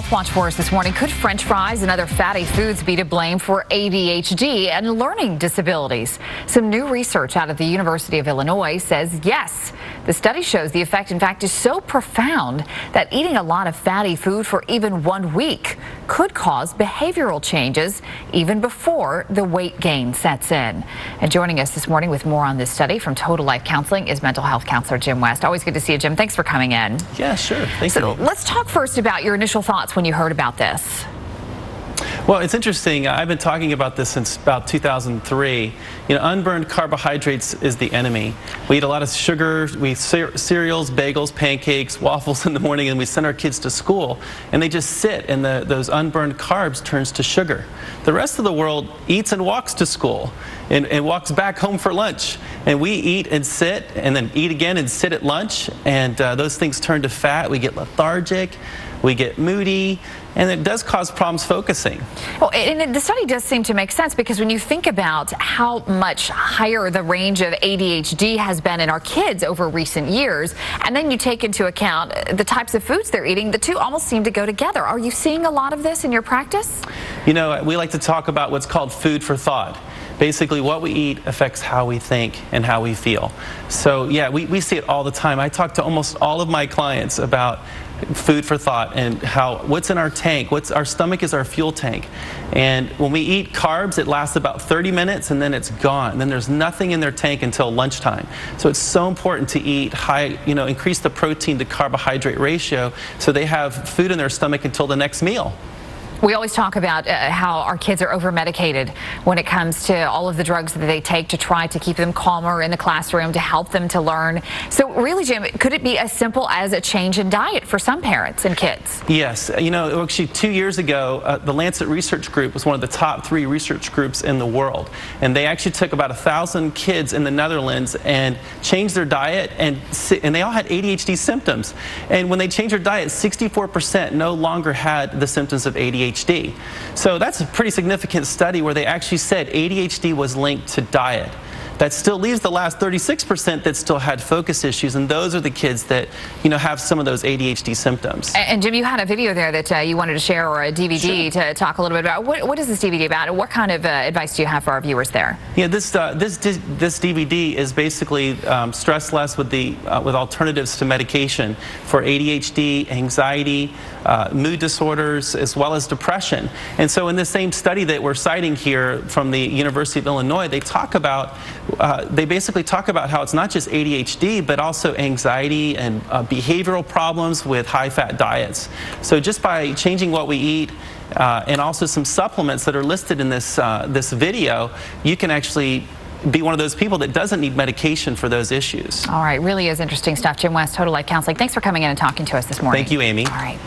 Health Watch for us this morning. Could French fries and other fatty foods be to blame for ADHD and learning disabilities? Some new research out of the University of Illinois says yes. The study shows the effect, in fact, is so profound that eating a lot of fatty food for even 1 week could cause behavioral changes even before the weight gain sets in. And joining us this morning with more on this study from Total Life Counseling is mental health counselor Jim West. Always good to see you, Jim. Thanks for coming in. Yeah, sure. Thank you. Let's talk first about your initial thoughts when you heard about this. Well, it's interesting. I've been talking about this since about 2003. Unburned carbohydrates is the enemy. We eat a lot of sugar. We eat cereals, bagels, pancakes, waffles in the morning, and we send our kids to school, and they just sit, and those unburned carbs turns to sugar. The rest of the world eats and walks to school and walks back home for lunch. And we eat and sit and then eat again and sit at lunch, and those things turn to fat. We get lethargic, we get moody, and it does cause problems focusing. Well, and the study does seem to make sense, because when you think about how much higher the range of ADHD has been in our kids over recent years, and then you take into account the types of foods they're eating, the two almost seem to go together. Are you seeing a lot of this in your practice? We like to talk about what's called food for thought. Basically, what we eat affects how we think and how we feel. So yeah, we see it all the time. I talk to almost all of my clients about food for thought and what's in our tank. Our stomach is our fuel tank. And when we eat carbs, it lasts about 30 minutes and then it's gone. And then there's nothing in their tank until lunchtime. So it's so important to eat high, increase the protein to carbohydrate ratio so they have food in their stomach until the next meal. We always talk about how our kids are over-medicated when it comes to all of the drugs that they take to try to keep them calmer in the classroom, to help them to learn. So really, Jim, could it be as simple as a change in diet for some parents and kids? Yes. Actually 2 years ago, the Lancet Research Group was one of the top 3 research groups in the world. And they actually took about 1,000 kids in the Netherlands and changed their diet, and they all had ADHD symptoms. And when they changed their diet, 64% no longer had the symptoms of ADHD. So that's a pretty significant study where they actually said ADHD was linked to diet. That still leaves the last 36% that still had focus issues, and those are the kids that have some of those ADHD symptoms. And Jim, you had a video there that you wanted to share, or a DVD, sure, to talk a little bit about. What is this DVD about, and what kind of advice do you have for our viewers there? Yeah, this DVD is basically stress less with alternatives to medication for ADHD, anxiety, mood disorders, as well as depression. And so in the same study that we're citing here from the University of Illinois, they basically talk about how it's not just ADHD, but also anxiety and behavioral problems with high-fat diets. So just by changing what we eat and also some supplements that are listed in this video, you can actually be one of those people that doesn't need medication for those issues. All right, really is interesting stuff. Jim West, Total Life Counseling. Thanks for coming in and talking to us this morning. Thank you, Amy. All right.